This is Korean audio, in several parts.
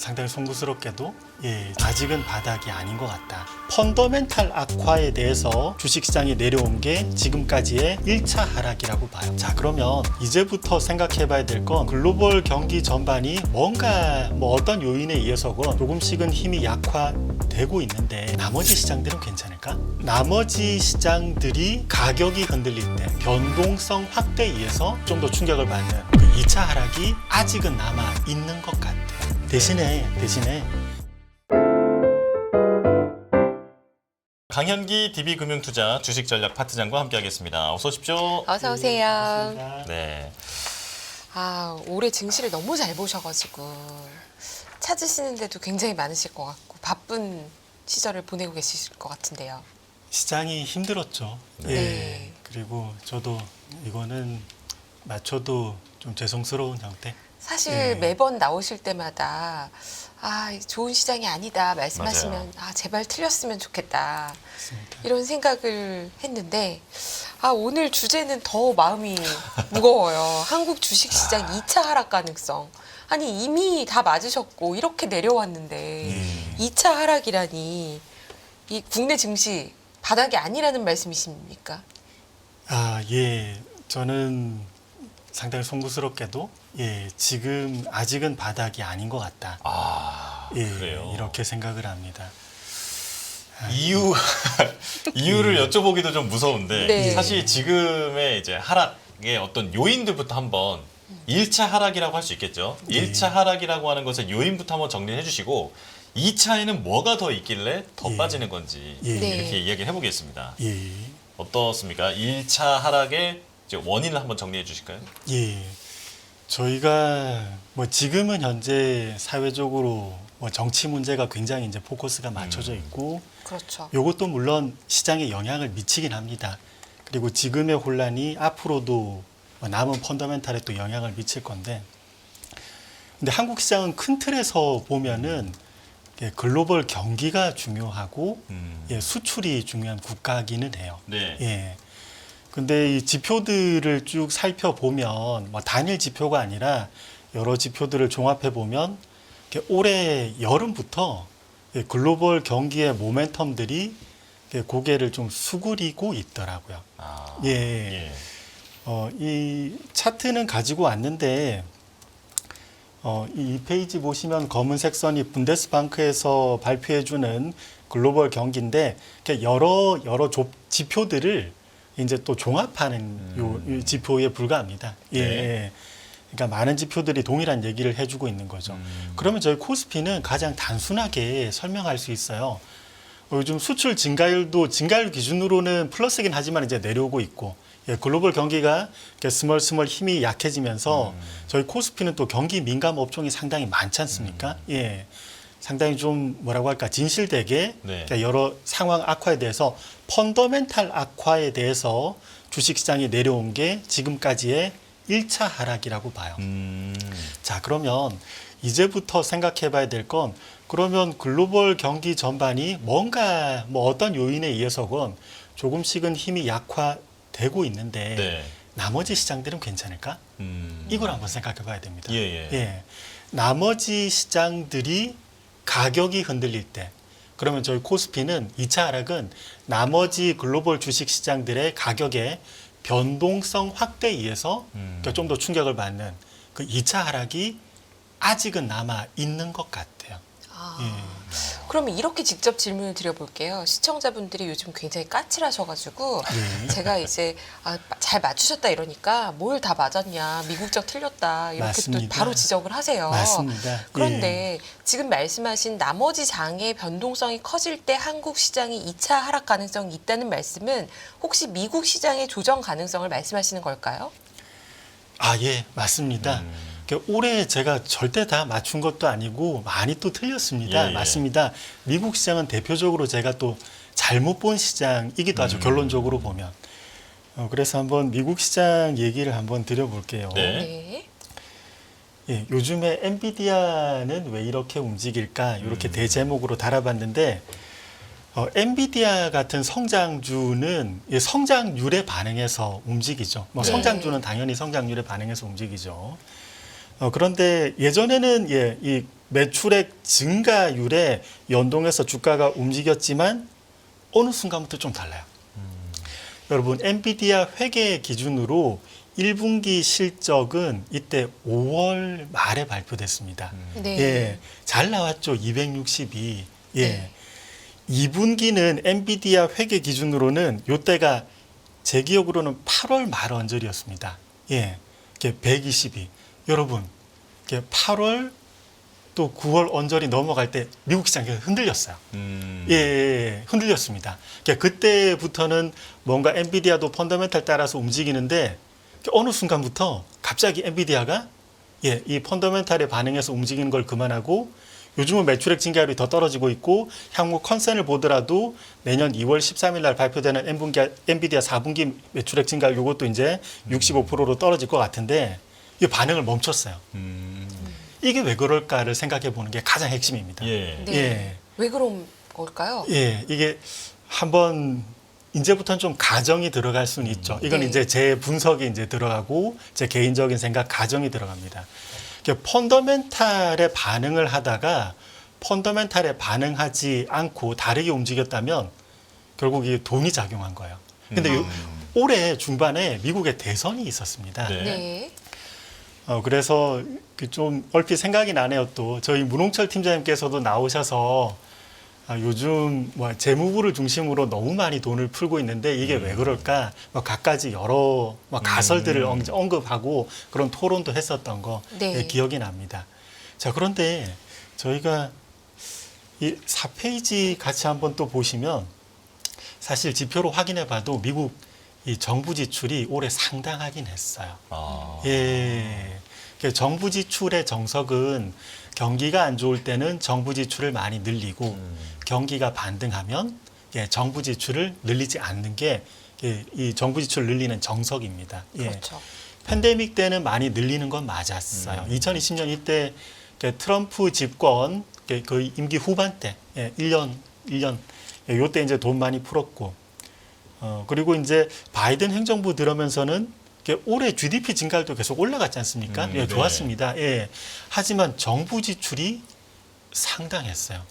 상당히 송구스럽게도 아직은 바닥이 아닌 것 같다. 펀더멘탈 악화에 대해서 주식시장이 내려온 게 지금까지의 1차 하락이라고 봐요. 자, 그러면 이제부터 생각해 봐야 될 건 글로벌 경기 전반이 뭔가 어떤 요인에 의해서건 조금씩은 힘이 약화되고 있는데 나머지 시장들은 괜찮을까? 나머지 시장들이 가격이 흔들릴 때 변동성 확대에 의해서 좀 더 충격을 받는 그 2차 하락이 아직은 남아 있는 것 같아요. 대신에 강현기 DB금융투자 주식전략 파트장과 함께하겠습니다. 어서 오십시오. 어서 오세요. 반갑습니다. 네. 올해 증시를 너무 잘 보셔가지고 찾으시는데도 굉장히 많으실 것 같고 바쁜 시절을 보내고 계실 것 같은데요. 시장이 힘들었죠. 네. 그리고 저도 이거는 맞춰도 좀 죄송스러운 형태. 사실 매번 나오실 때마다 좋은 시장이 아니다 말씀하시면 제발 틀렸으면 좋겠다 맞습니다. 이런 생각을 했는데 오늘 주제는 더 마음이 무거워요. 한국 주식시장 2차 하락 가능성. 아니 이미 다 맞으셨고 이렇게 내려왔는데 2차 하락이라니 이 국내 증시 바닥이 아니라는 말씀이십니까? 저는 상당히 송구스럽게도 지금 아직은 바닥이 아닌 것 같다. 그래요. 이렇게 생각을 합니다. 이유를 여쭤보기도 좀 무서운데 네. 사실 지금의 이제 하락의 어떤 요인들부터 한번 1차 하락이라고 할 수 있겠죠. 1차 하락이라고 하는 것의 요인부터 한번 정리해 주시고 2차에는 뭐가 더 있길래 더 빠지는 건지 네. 이렇게 이야기를 해보겠습니다. 예. 어떻습니까? 1차 하락의 이제 원인을 한번 정리해 주실까요? 저희가 지금은 현재 사회적으로 정치 문제가 굉장히 이제 포커스가 맞춰져 있고 그렇죠. 이것도 물론 시장에 영향을 미치긴 합니다. 그리고 지금의 혼란이 앞으로도 남은 펀더멘탈에 또 영향을 미칠 건데, 근데 한국 시장은 큰 틀에서 보면은 글로벌 경기가 중요하고 수출이 중요한 국가기는 해요. 네. 근데 이 지표들을 쭉 살펴보면 단일 지표가 아니라 여러 지표들을 종합해 보면 올해 여름부터 글로벌 경기의 모멘텀들이 고개를 좀 수그리고 있더라고요. 이 차트는 가지고 왔는데 이 페이지 보시면 검은색 선이 분데스방크에서 발표해주는 글로벌 경기인데 여러 지표들을 이제 또 종합하는 요 지표에 불과합니다. 그러니까 많은 지표들이 동일한 얘기를 해주고 있는 거죠. 그러면 저희 코스피는 가장 단순하게 설명할 수 있어요. 요즘 수출 증가율 기준으로는 플러스긴 하지만 이제 내려오고 있고, 글로벌 경기가 스멀스멀 힘이 약해지면서 저희 코스피는 또 경기 민감 업종이 상당히 많지 않습니까? 상당히 좀 진실되게 여러 상황 악화에 대해서 펀더멘탈 악화에 대해서 주식시장이 내려온 게 지금까지의 1차 하락이라고 봐요. 자, 그러면 이제부터 생각해 봐야 될 건 그러면 글로벌 경기 전반이 뭔가 어떤 요인에 의해서건 조금씩은 힘이 약화되고 있는데 나머지 시장들은 괜찮을까? 이걸 한번 생각해 봐야 됩니다. 나머지 시장들이 가격이 흔들릴 때, 그러면 저희 코스피는 2차 하락은 나머지 글로벌 주식 시장들의 가격의 변동성 확대에 의해서 좀 더 충격을 받는 그 2차 하락이 아직은 남아 있는 것 같아요. 그러면 이렇게 직접 질문을 드려볼게요. 시청자분들이 요즘 굉장히 까칠하셔가지고 제가 이제 잘 맞추셨다 이러니까 뭘 다 맞았냐, 미국적 틀렸다 이렇게 맞습니다. 또 바로 지적을 하세요. 맞습니다. 그런데 지금 말씀하신 나머지 장의 변동성이 커질 때 한국 시장이 2차 하락 가능성이 있다는 말씀은 혹시 미국 시장의 조정 가능성을 말씀하시는 걸까요? 맞습니다. 올해 제가 절대 다 맞춘 것도 아니고 많이 또 틀렸습니다. 맞습니다. 미국 시장은 대표적으로 제가 또 잘못 본 시장이기도 하죠. 결론적으로 보면. 그래서 한번 미국 시장 얘기를 한번 드려볼게요. 요즘에 엔비디아는 왜 이렇게 움직일까? 이렇게 대제목으로 달아봤는데 엔비디아 같은 성장주는 성장률에 반응해서 움직이죠. 성장주는 당연히 성장률에 반응해서 움직이죠. 그런데 예전에는 이 매출액 증가율에 연동해서 주가가 움직였지만 어느 순간부터 좀 달라요. 여러분 엔비디아 회계 기준으로 1분기 실적은 이때 5월 말에 발표됐습니다. 네. 예, 잘 나왔죠. 262. 예. 네. 2분기는 엔비디아 회계 기준으로는 요때가 제 기억으로는 8월 말 언저리였습니다. 예. 122. 여러분, 8월 또 9월 언저리 넘어갈 때 미국 시장이 흔들렸어요. 예, 흔들렸습니다. 그때부터는 뭔가 엔비디아도 펀더멘탈 따라서 움직이는데 어느 순간부터 갑자기 엔비디아가 이 펀더멘탈에 반응해서 움직이는 걸 그만하고 요즘은 매출액 증가율이 더 떨어지고 있고 향후 컨센을 보더라도 내년 2월 13일 날 발표되는 엔비디아 4분기 매출액 증가율 이것도 이제 65%로 떨어질 것 같은데 이 반응을 멈췄어요. 이게 왜 그럴까를 생각해 보는 게 가장 핵심입니다. 예. 네. 예. 왜 그런 걸까요? 예, 이게 한번 이제부터는 좀 가정이 들어갈 수는 있죠. 이건 네. 이제 제 분석이 이제 들어가고 제 개인적인 생각 가정이 들어갑니다. 펀더멘탈에 반응을 하다가 펀더멘탈에 반응하지 않고 다르게 움직였다면 결국 이게 돈이 작용한 거예요. 근데 올해 중반에 미국에 대선이 있었습니다. 네. 네. 그래서 좀 얼핏 생각이 나네요. 또 저희 문홍철 팀장님께서도 나오셔서 요즘 뭐 재무부를 중심으로 너무 많이 돈을 풀고 있는데 이게 왜 그럴까? 갖가지 여러 가설들을 언급하고 그런 토론도 했었던 거 네. 기억이 납니다. 자, 그런데 저희가 이 4페이지 같이 한번 또 보시면 사실 지표로 확인해 봐도 미국 이 정부 지출이 올해 상당하긴 했어요. 예. 정부 지출의 정석은 경기가 안 좋을 때는 정부 지출을 많이 늘리고 경기가 반등하면 정부 지출을 늘리지 않는 게 이 정부 지출을 늘리는 정석입니다. 예. 그렇죠. 팬데믹 때는 많이 늘리는 건 맞았어요. 2020년 이때 트럼프 집권 거의 임기 후반 때 1년 요때 이제 돈 많이 풀었고 그리고 이제 바이든 행정부 들어오면서는 올해 GDP 증가율도 계속 올라갔지 않습니까? 네. 좋았습니다. 예. 하지만 정부 지출이 상당했어요.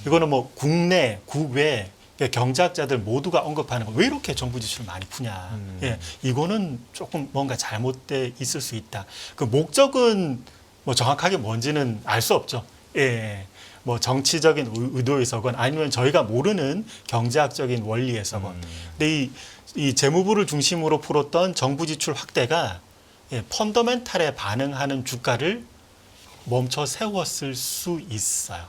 이거는 뭐 국내, 국외 경제학자들 모두가 언급하는 거 왜 이렇게 정부 지출을 많이 푸냐? 예. 이거는 조금 뭔가 잘못돼 있을 수 있다. 그 목적은 뭐 정확하게 뭔지는 알 수 없죠. 예. 뭐 정치적인 의도에서건 아니면 저희가 모르는 경제학적인 원리에서건. 근데 이 재무부를 중심으로 풀었던 정부 지출 확대가 펀더멘탈에 반응하는 주가를 멈춰 세웠을 수 있어요.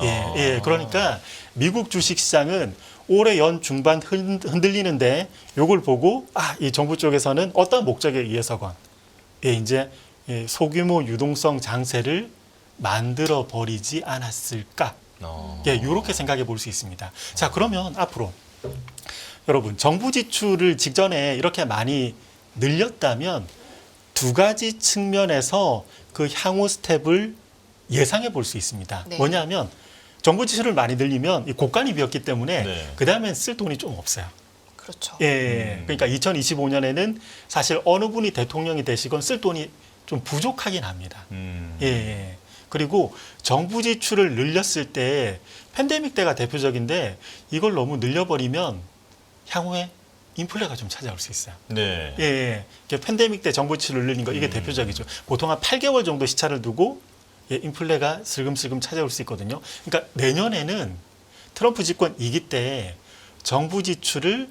예, 그러니까 미국 주식시장은 올해 연 중반 흔들리는데 요걸 보고 이 정부 쪽에서는 어떤 목적에 의해서건 이제 소규모 유동성 장세를 만들어 버리지 않았을까? 이렇게 생각해 볼 수 있습니다. 자, 그러면 앞으로 여러분 정부 지출을 직전에 이렇게 많이 늘렸다면 두 가지 측면에서 그 향후 스텝을 예상해 볼 수 있습니다. 네. 뭐냐면 정부 지출을 많이 늘리면 이 곡간이비었기 때문에 네. 그 다음엔 쓸 돈이 좀 없어요. 그렇죠. 예, 그러니까 2025년에는 사실 어느 분이 대통령이 되시건 쓸 돈이 좀 부족하긴 합니다. 예. 그리고 정부 지출을 늘렸을 때 팬데믹 때가 대표적인데 이걸 너무 늘려버리면 향후에 인플레가 좀 찾아올 수 있어요. 네. 예. 팬데믹 때 정부 지출을 늘린 거 이게 대표적이죠. 보통 한 8개월 정도 시차를 두고 인플레가 슬금슬금 찾아올 수 있거든요. 그러니까 내년에는 트럼프 집권 2기 때 정부 지출을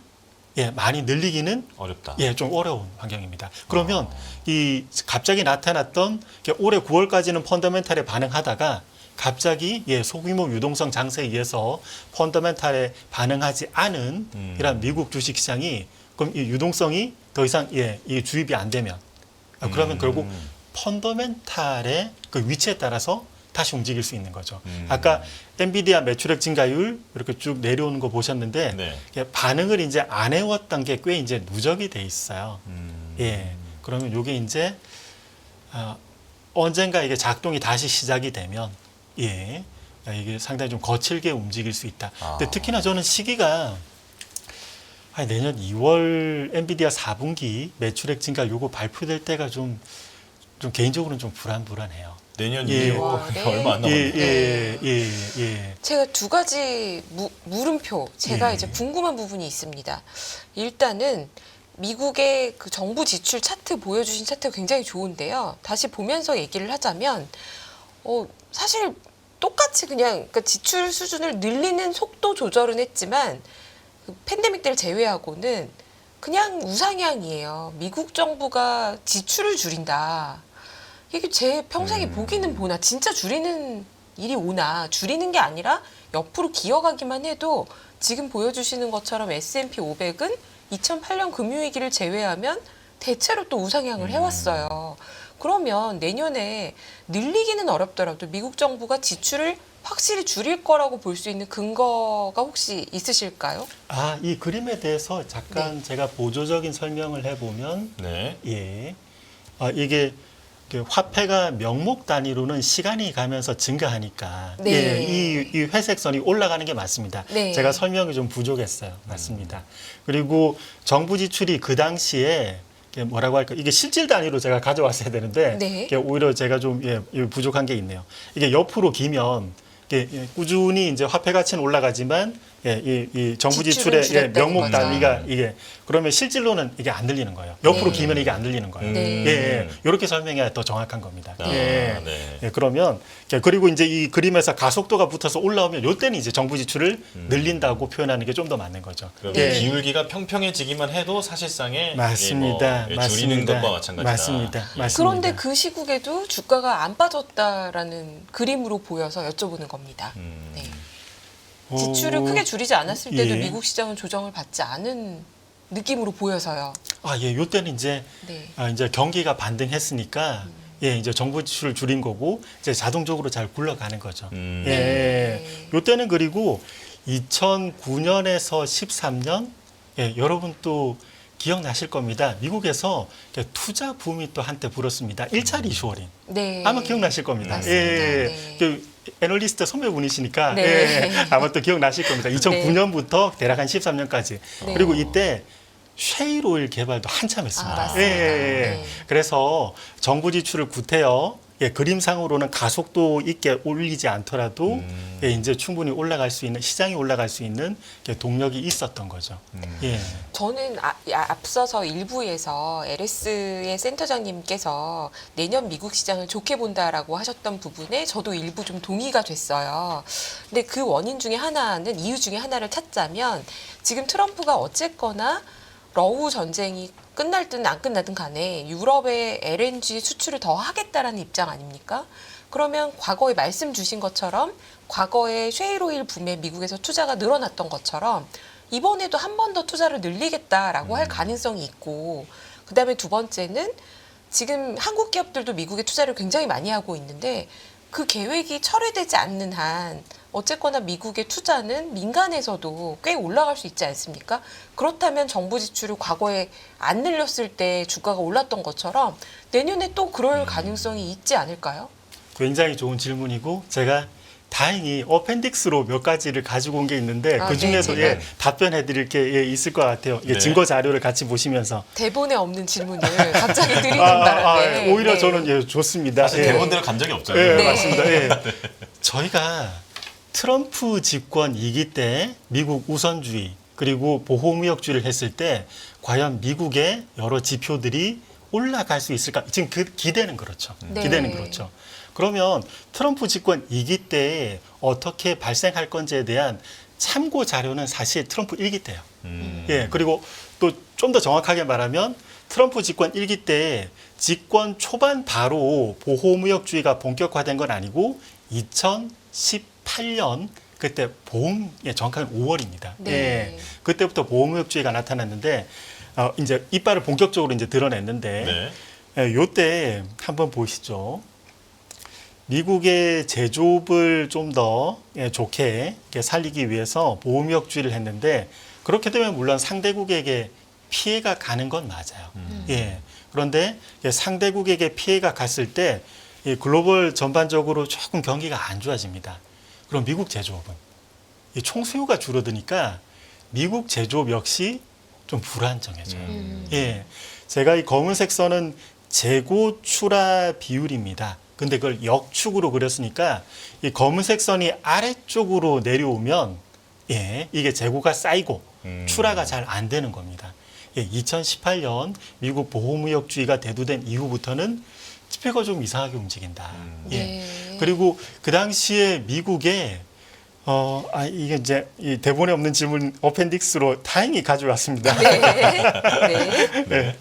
많이 늘리기는 어렵다. 좀 어려운 환경입니다. 그러면 이 갑자기 나타났던 올해 9월까지는 펀더멘탈에 반응하다가 갑자기 소규모 유동성 장세에 의해서 펀더멘탈에 반응하지 않은 이런 미국 주식 시장이 그럼 이 유동성이 더 이상 이 주입이 안 되면 그러면 결국 펀더멘탈의 그 위치에 따라서 다시 움직일 수 있는 거죠. 아까 엔비디아 매출액 증가율 이렇게 쭉 내려오는 거 보셨는데 네. 반응을 이제 안 해왔던 게 꽤 이제 누적이 돼 있어요. 예. 그러면 이게 이제 언젠가 이게 작동이 다시 시작이 되면 이게 상당히 좀 거칠게 움직일 수 있다. 근데 특히나 저는 시기가 내년 2월 엔비디아 4분기 매출액 증가 요거 발표될 때가 좀 개인적으로는 좀 불안해요. 내년 예. 2월 와, 네. 얼마 안 남았네요. 예. 제가 두 가지 물음표, 제가 예. 이제 궁금한 부분이 있습니다. 일단은 미국의 그 정부 지출 차트 보여주신 차트가 굉장히 좋은데요. 다시 보면서 얘기를 하자면, 사실 똑같이 그냥 그러니까 지출 수준을 늘리는 속도 조절은 했지만 그 팬데믹 때를 제외하고는 그냥 우상향이에요. 미국 정부가 지출을 줄인다. 이게 제 평생에 보기는 보나 진짜 줄이는 일이 오나 줄이는 게 아니라 옆으로 기어가기만 해도 지금 보여주시는 것처럼 S&P 500은 2008년 금융위기를 제외하면 대체로 또 우상향을 해왔어요. 그러면 내년에 늘리기는 어렵더라도 미국 정부가 지출을 확실히 줄일 거라고 볼 수 있는 근거가 혹시 있으실까요? 이 그림에 대해서 잠깐 제가 보조적인 설명을 해보면, 네. 예. 이게 그 화폐가 명목 단위로는 시간이 가면서 증가하니까 네. 예, 이 회색 선이 올라가는 게 맞습니다. 네. 제가 설명이 좀 부족했어요. 맞습니다. 그리고 정부 지출이 그 당시에 이게 뭐라고 할까? 이게 실질 단위로 제가 가져왔어야 되는데 네. 이게 오히려 제가 좀 부족한 게 있네요. 이게 옆으로 기면 이게 꾸준히 이제 화폐 가치는 올라가지만 이 정부 지출은 지출의 줄였다는 명목 거죠. 단위가 이게 그러면 실질로는 이게 안 들리는 거예요. 옆으로 네. 기면 이게 안 들리는 거예요. 네. 이렇게 설명해야 더 정확한 겁니다. 네. 그러면 그리고 이제 이 그림에서 가속도가 붙어서 올라오면 요때는 이제 정부 지출을 늘린다고 표현하는 게 좀 더 맞는 거죠. 그럼 네. 기울기가 평평해지기만 해도 사실상의 맞습니다. 이게 뭐 줄이는 것과 마찬가지다. 맞습니다. 그런데 그 시국에도 주가가 안 빠졌다라는 그림으로 보여서 여쭤보는 겁니다. 네. 지출을 크게 줄이지 않았을 때도 예. 미국 시장은 조정을 받지 않은 느낌으로 보여서요. 요때는 이제 네. 이제 경기가 반등했으니까 이제 정부 지출을 줄인 거고 이제 자동적으로 잘 굴러가는 거죠. 네. 요때는 그리고 2009년에서 13년 여러분 또 기억나실 겁니다. 미국에서 투자 붐이 또 한때 불었습니다. 1차 리쇼어링. 네. 아마 기억나실 겁니다. 맞습니다. 네. 그 애널리스트 선배분이시니까 네. 아마 또 기억나실 겁니다. 2009년부터 대략 한 13년까지. 네. 그리고 이때 셰일 오일 개발도 한참 했습니다. 맞습니다. 네. 그래서 정부 지출을 구태여 그림상으로는 가속도 있게 올리지 않더라도 이제 충분히 올라갈 수 있는 시장이 올라갈 수 있는 동력이 있었던 거죠. 저는 앞서서 일부에서 LS의 센터장님께서 내년 미국 시장을 좋게 본다라고 하셨던 부분에 저도 일부 좀 동의가 됐어요. 근데 그 원인 중에 하나는 이유 중에 하나를 찾자면 지금 트럼프가 어쨌거나 러우 전쟁이 끝날든 안 끝나든 간에 유럽의 LNG 수출을 더 하겠다라는 입장 아닙니까? 그러면 과거에 말씀 주신 것처럼 과거에 셰일오일 붐에 미국에서 투자가 늘어났던 것처럼 이번에도 한 번 더 투자를 늘리겠다라고 할 가능성이 있고 그다음에 두 번째는 지금 한국 기업들도 미국에 투자를 굉장히 많이 하고 있는데 그 계획이 철회되지 않는 한 어쨌거나 미국의 투자는 민간에서도 꽤 올라갈 수 있지 않습니까? 그렇다면 정부 지출을 과거에 안 늘렸을 때 주가가 올랐던 것처럼 내년에 또 그럴 가능성이 있지 않을까요? 굉장히 좋은 질문이고 제가 다행히 어펜딕스로 몇 가지를 가지고 온 게 있는데 네, 그중에도 제가 답변해 드릴 게 있을 것 같아요. 네. 증거 자료를 같이 보시면서. 대본에 없는 질문을 갑자기 드리는 바람에 오히려 네. 저는 좋습니다. 사실 대본대로 간 적이 없잖아요. 예, 네. 맞습니다. 저희가 트럼프 집권 2기 때 미국 우선주의 그리고 보호무역주의를 했을 때 과연 미국의 여러 지표들이 올라갈 수 있을까? 지금 그 기대는 그렇죠. 네. 기대는 그렇죠. 그러면 트럼프 집권 2기 때 어떻게 발생할 건지에 대한 참고 자료는 사실 트럼프 1기 때예요. 그리고 또 좀 더 정확하게 말하면 트럼프 집권 1기 때 집권 초반 바로 보호무역주의가 본격화된 건 아니고 2018년 그때 정확하게 5월입니다. 네. 그때부터 보호무역주의가 나타났는데 이제 이빨을 본격적으로 이제 드러냈는데 요때 한번 보시죠. 미국의 제조업을 좀 더 좋게 살리기 위해서 보호무역주의를 했는데 그렇게 되면 물론 상대국에게 피해가 가는 건 맞아요. 그런데 상대국에게 피해가 갔을 때 글로벌 전반적으로 조금 경기가 안 좋아집니다. 그럼 미국 제조업은 총수요가 줄어드니까 미국 제조업 역시 좀 불안정해져요. 제가 이 검은색 선은 재고 출하 비율입니다. 근데 그걸 역축으로 그렸으니까 이 검은색 선이 아래쪽으로 내려오면 예, 이게 재고가 쌓이고 출하가 잘 안 되는 겁니다. 예, 2018년 미국 보호무역주의가 대두된 이후부터는 지표가 좀 이상하게 움직인다. 예. 네. 그리고 그 당시에 미국에 이게 이제 이 대본에 없는 질문 어펜딕스로 다행히 가져왔습니다. 네. 네. 네.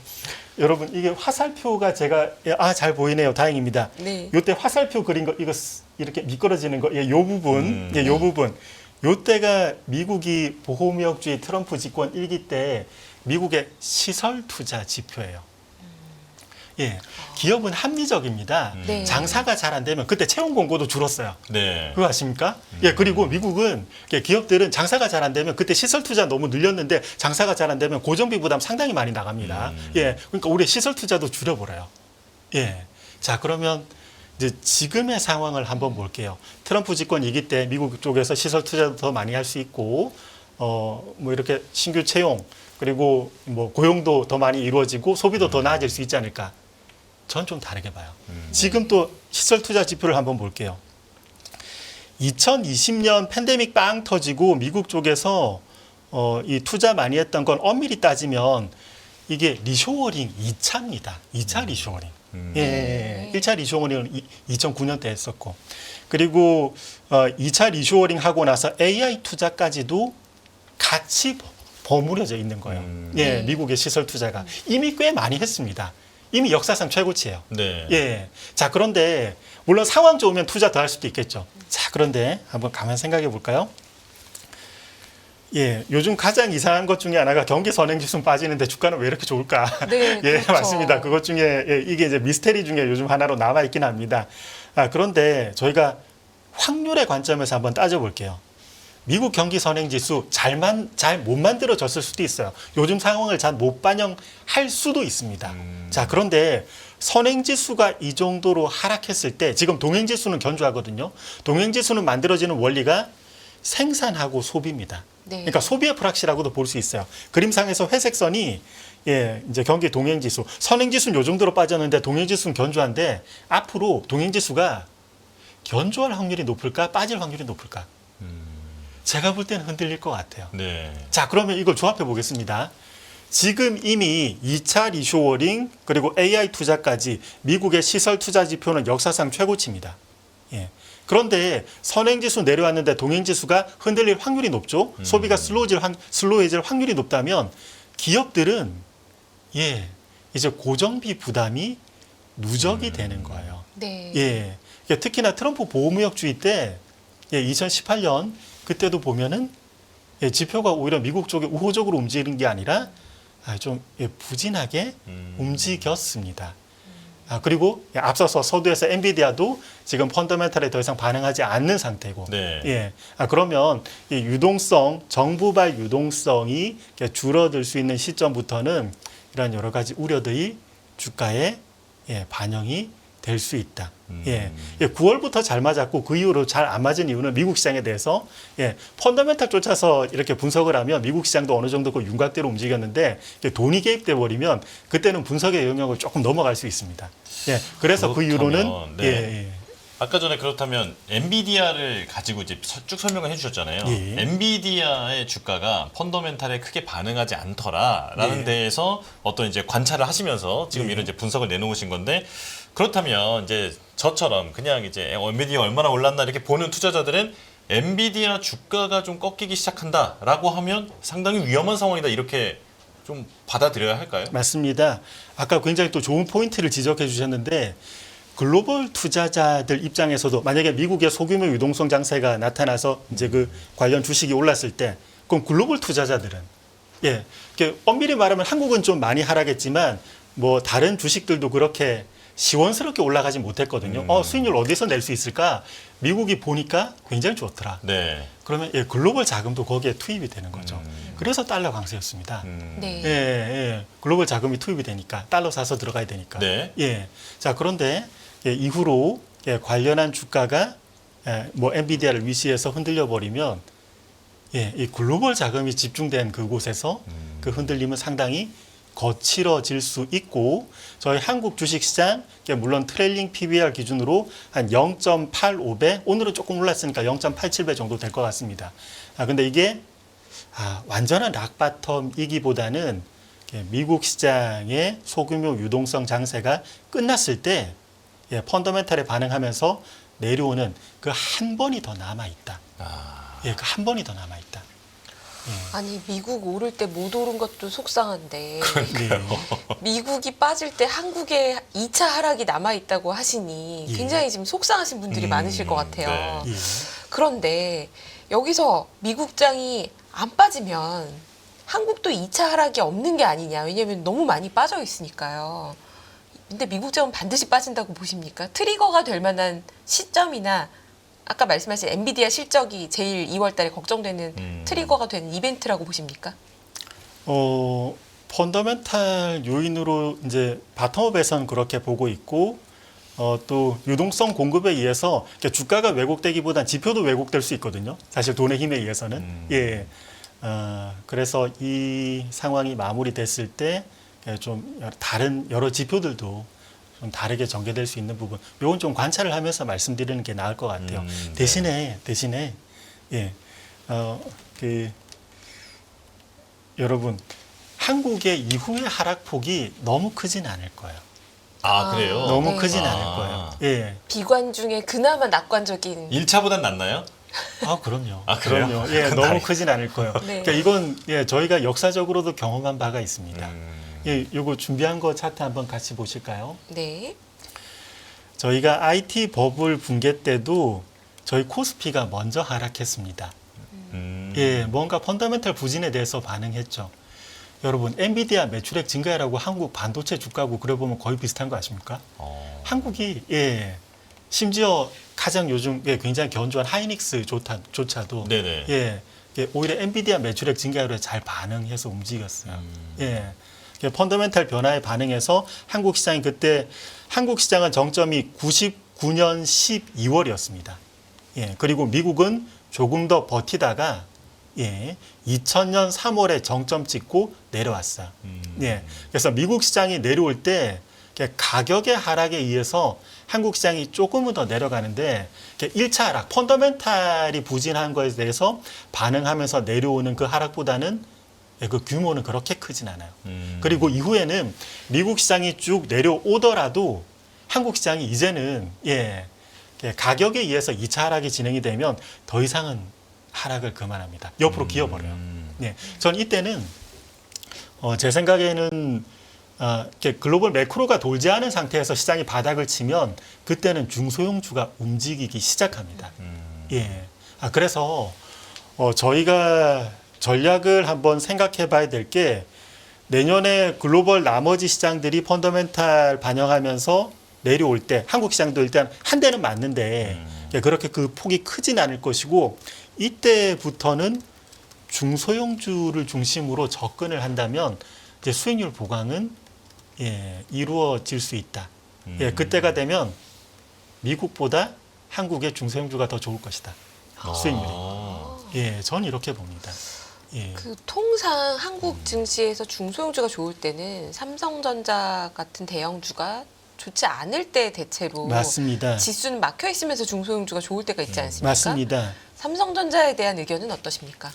여러분 이게 화살표가 제가 잘 보이네요. 다행입니다. 네. 요때 화살표 그린 거 이거 이렇게 미끄러지는 거, 요 부분, 요 부분. 요때가 미국이 보호무역주의 트럼프 집권 1기 때 미국의 시설 투자 지표예요. 예, 기업은 합리적입니다. 네. 장사가 잘 안 되면 그때 채용 공고도 줄었어요. 네. 그거 아십니까? 예, 그리고 미국은 기업들은 장사가 잘 안 되면 그때 시설 투자 너무 늘렸는데 장사가 잘 안 되면 고정비 부담 상당히 많이 나갑니다. 예, 그러니까 우리 시설 투자도 줄여버려요. 예, 자 그러면 이제 지금의 상황을 한번 볼게요. 트럼프 집권 2기 때 미국 쪽에서 시설 투자도 더 많이 할 수 있고, 뭐 이렇게 신규 채용 그리고 뭐 고용도 더 많이 이루어지고 소비도 더 나아질 수 있지 않을까? 전 좀 다르게 봐요. 지금 또 시설 투자 지표를 한번 볼게요. 2020년 팬데믹 빵 터지고 미국 쪽에서 이 투자 많이 했던 건 엄밀히 따지면 이게 리쇼어링 2차입니다. 2차 리쇼어링. 예, 1차 리쇼어링은 2009년 때 했었고, 그리고 2차 리쇼어링 하고 나서 AI 투자까지도 같이 버무려져 있는 거예요. 예, 네. 미국의 시설 투자가 이미 꽤 많이 했습니다. 이미 역사상 최고치예요. 네. 예. 자, 그런데 물론 상황 좋으면 투자 더 할 수도 있겠죠. 자, 그런데 한번 가만 생각해 볼까요? 예, 요즘 가장 이상한 것 중에 하나가 경기 선행지수 빠지는데 주가는 왜 이렇게 좋을까? 네, 예, 그렇죠. 맞습니다. 그것 중에 이게 이제 미스테리 중에 요즘 하나로 남아 있긴 합니다. 그런데 저희가 확률의 관점에서 한번 따져볼게요. 미국 경기 선행지수 잘 못 만들어졌을 수도 있어요. 요즘 상황을 잘 못 반영할 수도 있습니다. 자, 그런데 선행지수가 이 정도로 하락했을 때 지금 동행지수는 견조하거든요. 동행지수는 만들어지는 원리가 생산하고 소비입니다. 네. 그러니까 소비의 불확실하고도 볼 수 있어요. 그림상에서 회색 선이 이제 경기 동행지수, 선행지수는 요 정도로 빠졌는데 동행지수는 견조한데 앞으로 동행지수가 견조할 확률이 높을까, 빠질 확률이 높을까? 제가 볼 때는 흔들릴 것 같아요. 네. 자, 그러면 이걸 조합해 보겠습니다. 지금 이미 2차 리쇼어링 그리고 AI 투자까지 미국의 시설 투자 지표는 역사상 최고치입니다. 예. 그런데 선행지수 내려왔는데 동행지수가 흔들릴 확률이 높죠. 소비가 슬로우해질 확률이 높다면 기업들은 이제 고정비 부담이 누적이 되는 거예요. 네. 예. 그러니까 특히나 트럼프 보호무역주의 때 2018년 그때도 보면은 지표가 오히려 미국 쪽에 우호적으로 움직이는 게 아니라 좀 부진하게 움직였습니다. 그리고 앞서서 서두에서 엔비디아도 지금 펀더멘탈에 더 이상 반응하지 않는 상태고. 네. 예. 그러면 이 유동성, 정부발 유동성이 줄어들 수 있는 시점부터는 이런 여러 가지 우려들이 주가에 반영이 될 수 있다. 9월부터 잘 맞았고 그 이후로 잘 안 맞은 이유는 미국 시장에 대해서 펀더멘탈 쫓아서 이렇게 분석을 하면 미국 시장도 어느 정도 그 윤곽대로 움직였는데 돈이 개입돼 버리면 그때는 분석의 영역을 조금 넘어갈 수 있습니다. 그래서 그 이후로는 네. 아까 전에 그렇다면 엔비디아를 가지고 이제 쭉 설명을 해주셨잖아요. 예. 엔비디아의 주가가 펀더멘탈에 크게 반응하지 않더라라는 예. 데에서 어떤 이제 관찰을 하시면서 지금 이런 이제 분석을 내놓으신 건데, 그렇다면 이제 저처럼 그냥 이제 엔비디아 얼마나 올랐나 이렇게 보는 투자자들은 엔비디아 주가가 좀 꺾이기 시작한다라고 하면 상당히 위험한 상황이다, 이렇게 좀 받아들여야 할까요? 맞습니다. 아까 굉장히 또 좋은 포인트를 지적해 주셨는데 글로벌 투자자들 입장에서도 만약에 미국의 소규모 유동성 장세가 나타나서 이제 그 관련 주식이 올랐을 때 그럼 글로벌 투자자들은 엄밀히 말하면 한국은 좀 많이 하락했지만 뭐 다른 주식들도 그렇게 시원스럽게 올라가지 못했거든요. 수익률 어디서 낼 수 있을까? 미국이 보니까 굉장히 좋더라. 네. 그러면 글로벌 자금도 거기에 투입이 되는 거죠. 그래서 달러 강세였습니다. 네. 글로벌 자금이 투입이 되니까 달러 사서 들어가야 되니까. 네. 자, 그런데 이후로 관련한 주가가 뭐 엔비디아를 위시해서 흔들려 버리면 이 글로벌 자금이 집중된 그곳에서 그 흔들림은 상당히 거칠어질 수 있고 저희 한국 주식시장 물론 트레일링 PBR 기준으로 한 0.85배 오늘은 조금 올랐으니까 0.87배 정도 될 것 같습니다. 근데 이게 완전한 락바텀이기보다는 미국 시장의 소규모 유동성 장세가 끝났을 때 펀더멘탈에 반응하면서 내려오는 그 한 번이 더 남아있다. 그 한 번이 더 남아있다. 아니 미국 오를 때 못 오른 것도 속상한데 네. 미국이 빠질 때 한국에 2차 하락이 남아있다고 하시니 예. 굉장히 지금 속상하신 분들이 많으실 것 같아요. 네. 예. 그런데 여기서 미국장이 안 빠지면 한국도 2차 하락이 없는 게 아니냐. 왜냐하면 너무 많이 빠져 있으니까요. 근데 미국장은 반드시 빠진다고 보십니까? 트리거가 될 만한 시점이나 아까 말씀하신 엔비디아 실적이 제일 2월 달에 걱정되는 트리거가 되는 이벤트라고 보십니까? 펀더멘탈 요인으로 이제 바텀업에서는 그렇게 보고 있고 또 유동성 공급에 의해서 주가가 왜곡되기보단 지표도 왜곡될 수 있거든요. 사실 돈의 힘에 의해서는. 예. 그래서 이 상황이 마무리됐을 때 좀 다른 여러 지표들도 좀 다르게 전개될 수 있는 부분, 이건 좀 관찰을 하면서 말씀드리는 게 나을 것 같아요. 대신에 예, 여러분 한국의 이후의 하락폭이 너무 크진 않을 거예요. 그래요? 너무 네. 크진 않을 거예요. 예. 비관 중에 그나마 낙관적인 1차보단 낫나요? 그럼요. 그래요? 그럼요. 예, 그건 너무 다행. 크진 않을 거예요. 네. 그러니까 이건 저희가 역사적으로도 경험한 바가 있습니다. 예, 요거 준비한 거 차트 한번 같이 보실까요? 네. 저희가 IT 버블 붕괴 때도 저희 코스피가 먼저 하락했습니다. 예, 뭔가 펀더멘탈 부진에 대해서 반응했죠. 여러분, 엔비디아 매출액 증가라고 한국 반도체 주가고 그래 보면 거의 비슷한 거 아십니까? 한국이 심지어 가장 요즘 굉장히 견조한 하이닉스 조차도 네네. 오히려 엔비디아 매출액 증가율에 잘 반응해서 움직였어요. 펀더멘탈 변화에 반응해서 한국 시장이 그때 한국 시장은 정점이 99년 12월이었습니다. 그리고 미국은 조금 더 버티다가 2000년 3월에 정점 찍고 내려왔어요. 그래서 미국 시장이 내려올 때 가격의 하락에 의해서 한국 시장이 조금은 더 내려가는데 1차 하락, 펀더멘탈이 부진한 거에 대해서 반응하면서 내려오는 그 하락보다는 그 규모는 그렇게 크진 않아요. 그리고 이후에는 미국 시장이 쭉 내려오더라도 한국 시장이 이제는 가격에 의해서 2차 하락이 진행이 되면 더 이상은 하락을 그만합니다. 옆으로 기어버려요. 전 이때는 제 생각에는 이렇게 글로벌 매크로가 돌지 않은 상태에서 시장이 바닥을 치면 그때는 중소형주가 움직이기 시작합니다. 그래서 저희가 전략을 한번 생각해 봐야 될 게 내년에 글로벌 나머지 시장들이 펀더멘탈 반영하면서 내려올 때 한국 시장도 일단 한 대는 맞는데 그렇게 그 폭이 크진 않을 것이고 이때부터는 중소형주를 중심으로 접근을 한다면 이제 수익률 보강은 이루어질 수 있다. 그때가 되면 미국보다 한국의 중소형주가 더 좋을 것이다. 수익률이. 전 이렇게 봅니다. 그 통상 한국 증시에서 중소형주가 좋을 때는 삼성전자 같은 대형주가 좋지 않을 때 대체로 맞습니다. 지수는 막혀 있으면서 중소형주가 좋을 때가 있지 않습니까? 맞습니다. 삼성전자에 대한 의견은 어떠십니까?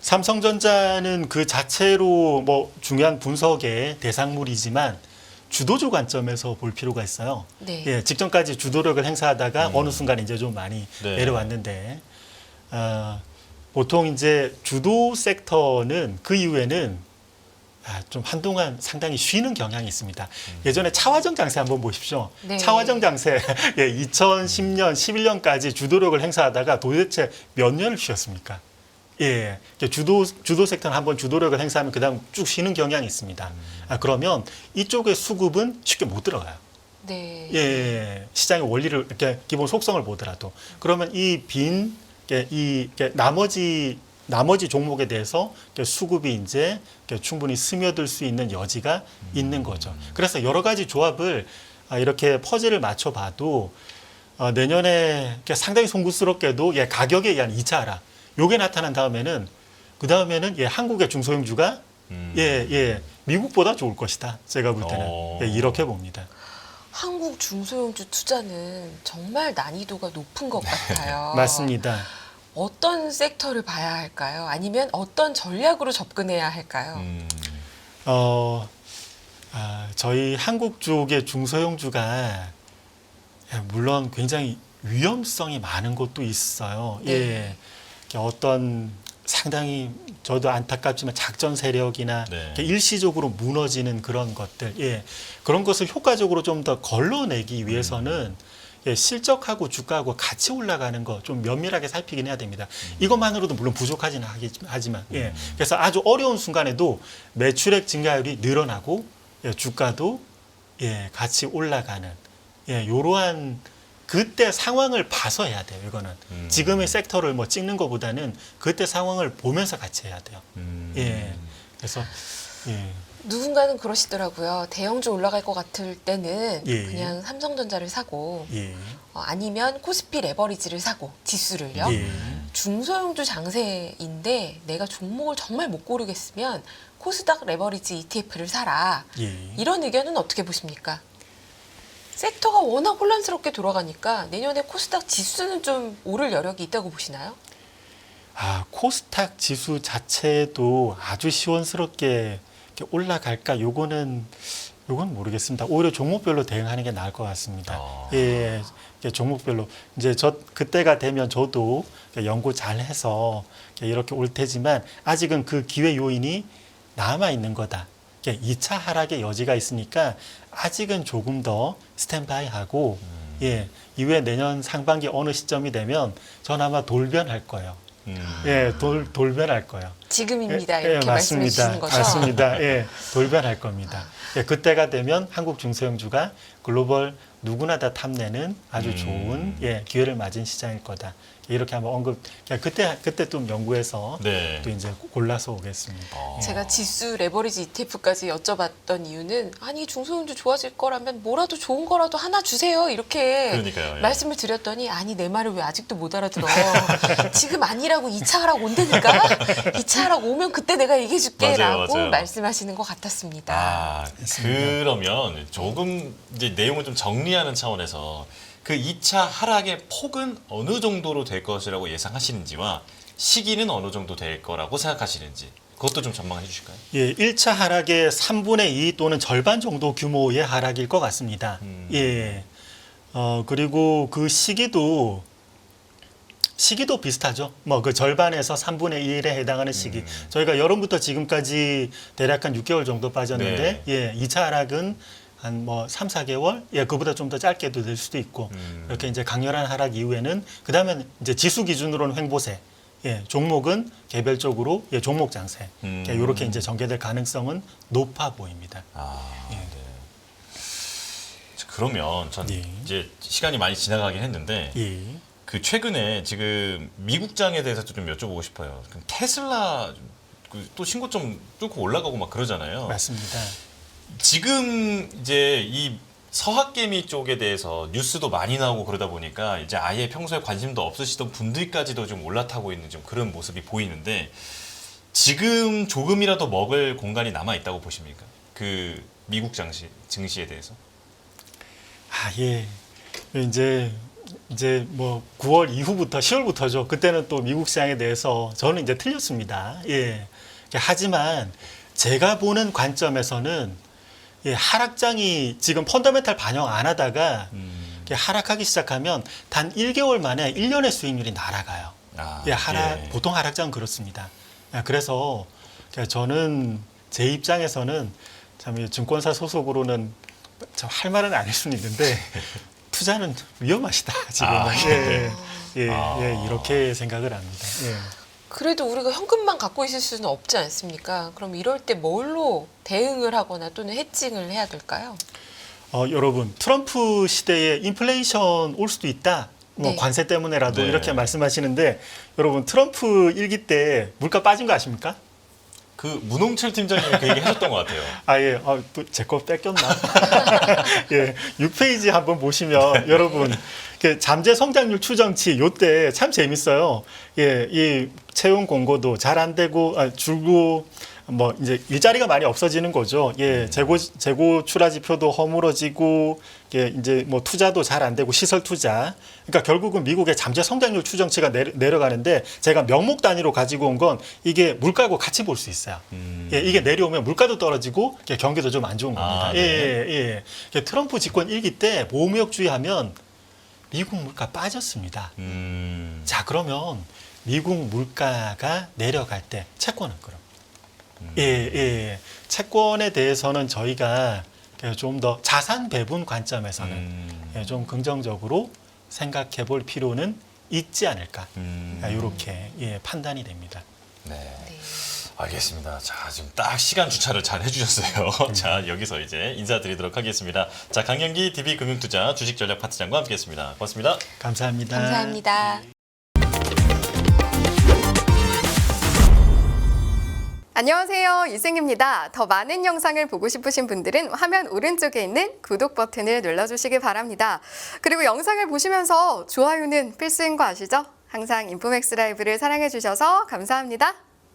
삼성전자는 그 자체로 뭐 중요한 분석의 대상물이지만 주도주 관점에서 볼 필요가 있어요. 네. 직전까지 주도력을 행사하다가 어느 순간 이제 좀 많이 내려왔는데 보통 이제 주도 섹터는 그 이후에는 좀 한동안 상당히 쉬는 경향이 있습니다. 예전에 차화정 장세 한번 보십시오. 네. 차화정 장세 2010년, 11년까지 주도력을 행사하다가 도대체 몇 년을 쉬었습니까? 주도 섹터는 한번 주도력을 행사하면 그다음 쭉 쉬는 경향이 있습니다. 그러면 이쪽의 수급은 쉽게 못 들어가요. 네. 시장의 원리를 이렇게 기본 속성을 보더라도 그러면 이 나머지 종목에 대해서 수급이 이제 충분히 스며들 수 있는 여지가 있는 거죠. 그래서 여러 가지 조합을 이렇게 퍼즐을 맞춰봐도 내년에 상당히 송구스럽게도 가격에 의한 2차 하락 요게 나타난 다음에는 그 다음에는 한국의 중소형주가 예, 미국보다 좋을 것이다. 제가 볼 때는 예, 이렇게 봅니다. 한국 중소형주 투자는 정말 난이도가 높은 것 같아요. 맞습니다. 어떤 섹터를 봐야 할까요? 아니면 어떤 전략으로 접근해야 할까요? 저희 한국 쪽의 중소형주가 물론 굉장히 위험성이 많은 곳도 있어요. 네. 예, 어떤 상당히 저도 안타깝지만 작전 세력이나 네. 이렇게 일시적으로 무너지는 그런 것들, 예, 그런 것을 효과적으로 좀 더 걸러내기 위해서는 예, 실적하고 주가하고 같이 올라가는 거 좀 면밀하게 살피긴 해야 됩니다. 이것만으로도 물론 부족하지는 하지만, 예, 그래서 아주 어려운 순간에도 매출액 증가율이 늘어나고 예, 주가도 예, 같이 올라가는 예, 이러한 그때 상황을 봐서 해야 돼요. 이거는 지금의 섹터를 뭐 찍는 것보다는 그때 상황을 보면서 같이 해야 돼요. 예, 그래서 예, 누군가는 그러시더라고요. 대형주 올라갈 것 같을 때는 예. 그냥 삼성전자를 사고 예, 아니면 코스피 레버리지를 사고 지수를요. 예, 중소형주 장세인데 내가 종목을 정말 못 고르겠으면 코스닥 레버리지 ETF를 사라. 예. 이런 의견은 어떻게 보십니까? 섹터가 워낙 혼란스럽게 돌아가니까 내년에 코스닥 지수는 좀 오를 여력이 있다고 보시나요? 코스닥 지수 자체도 아주 시원스럽게 이렇게 올라갈까? 요건 모르겠습니다. 오히려 종목별로 대응하는 게 나을 것 같습니다. 예, 이렇게 종목별로 이제 그때가 되면 저도 연구 잘 해서 이렇게 올 테지만 아직은 그 기회 요인이 남아 있는 거다. 2차 하락의 여지가 있으니까 아직은 조금 더 스탠바이하고 예, 이후에 내년 상반기 어느 시점이 되면 전 아마 돌변할 거예요. 예, 돌변할 거예요. 지금입니다. 예, 이렇게 말씀해 맞습니다. 주시는 거죠? 맞습니다. 예, 돌변할 겁니다. 예, 그때가 되면 한국 중소형주가 글로벌 누구나 다 탐내는 아주 좋은 예, 기회를 맞은 시장일 거다. 이렇게 한번 그때 좀 연구해서 네. 또 이제 골라서 오겠습니다. 제가 지수 레버리지 ETF까지 여쭤봤던 이유는 아니 중소형주 좋아질 거라면 뭐라도 좋은 거라도 하나 주세요 이렇게 그러니까요, 예. 말씀을 드렸더니 아니 내 말을 왜 아직도 못 알아들어 지금 아니라고 2차 하락 온다니까 2차 하락 오면 그때 내가 얘기해 줄게 맞아요, 라고 맞아요. 말씀하시는 것 같았습니다. 그러면 조금 이제 내용을 좀 정리하는 차원에서 그 2차 하락의 폭은 어느 정도로 될 것이라고 예상하시는지와 시기는 어느 정도 될 거라고 생각하시는지 그것도 좀 전망해 주실까요? 예, 1차 하락의 3분의 2 또는 절반 정도 규모의 하락일 것 같습니다. 예. 그리고 그 시기도 비슷하죠. 뭐 그 절반에서 3분의 1에 해당하는 시기. 저희가 여름부터 지금까지 대략 한 6개월 정도 빠졌는데 예, 2차 하락은 한 뭐 3, 4개월? 예, 그보다 좀 더 짧게도 될 수도 있고. 이렇게 이제 강렬한 하락 이후에는 그다음에 이제 지수 기준으로는 횡보세. 예, 종목은 개별적으로 예, 종목 장세. 이렇게 이제 전개될 가능성은 높아 보입니다. 네. 그러면 전 예. 이제 시간이 많이 지나가긴 했는데 예. 그 최근에 지금 미국장에 대해서도 좀 여쭤보고 싶어요. 그럼 테슬라 또 신고점 뚫고 올라가고 막 그러잖아요. 맞습니다. 지금 이제 이 서학개미 쪽에 대해서 뉴스도 많이 나오고 그러다 보니까 이제 아예 평소에 관심도 없으시던 분들까지도 좀 올라타고 있는 좀 그런 모습이 보이는데 지금 조금이라도 먹을 공간이 남아 있다고 보십니까? 그 미국 증시에 대해서? 예. 이제 뭐 9월 이후부터 10월부터죠. 그때는 또 미국 시장에 대해서 저는 이제 틀렸습니다. 예. 하지만 제가 보는 관점에서는 예, 하락장이 지금 펀더멘탈 반영 안 하다가 하락하기 시작하면 단 1개월 만에 1년의 수익률이 날아가요. 예, 보통 하락장은 그렇습니다. 그래서 저는 제 입장에서는 참 증권사 소속으로는 참 할 말은 아닐 수는 있는데 투자는 위험하시다 지금은. 예, 이렇게 생각을 합니다. 예. 그래도 우리가 현금만 갖고 있을 수는 없지 않습니까? 그럼 이럴 때 뭘로 대응을 하거나 또는 해칭을 해야 될까요? 여러분 트럼프 시대에 인플레이션 올 수도 있다. 뭐 네. 관세 때문에라도 네. 이렇게 말씀하시는데 여러분 트럼프 일기 때 물가 빠진 거 아십니까? 그 문홍철 팀장님이 그 얘기 하셨던 것 같아요. 예, 또 제 거 뺏겼나? 예, 6페이지 한번 보시면 여러분 그 잠재 성장률 추정치 요때 참 재밌어요. 예, 이 채용 공고도 잘 안 되고 줄고 뭐 이제 일자리가 많이 없어지는 거죠. 예, 재고 출하 지표도 허물어지고 예, 이제 뭐 투자도 잘 안 되고 시설 투자. 그러니까 결국은 미국의 잠재 성장률 추정치가 내려가는데 제가 명목 단위로 가지고 온 건 이게 물가하고 같이 볼 수 있어요. 예, 이게 내려오면 물가도 떨어지고 경기도 좀 안 좋은 겁니다. 네. 예. 트럼프 집권 1기 때 보호무역주의 미국 물가 빠졌습니다. 자, 그러면 미국 물가가 내려갈 때 채권은 그럼? 예. 채권에 대해서는 저희가 좀 더 자산 배분 관점에서는 예, 좀 긍정적으로 생각해 볼 필요는 있지 않을까. 이렇게 예, 판단이 됩니다. 네. 네. 알겠습니다. 자, 지금 딱 시간 주차를 잘 해주셨어요. 자, 여기서 이제 인사드리도록 하겠습니다. 자, 강영기 DB금융투자 주식전략 파트장과 함께했습니다. 고맙습니다. 감사합니다. 감사합니다. 안녕하세요. 유승입니다. 더 많은 영상을 보고 싶으신 분들은 화면 오른쪽에 있는 구독 버튼을 눌러주시기 바랍니다. 그리고 영상을 보시면서 좋아요는 필수인 거 아시죠? 항상 인포맥스 라이브를 사랑해 주셔서 감사합니다.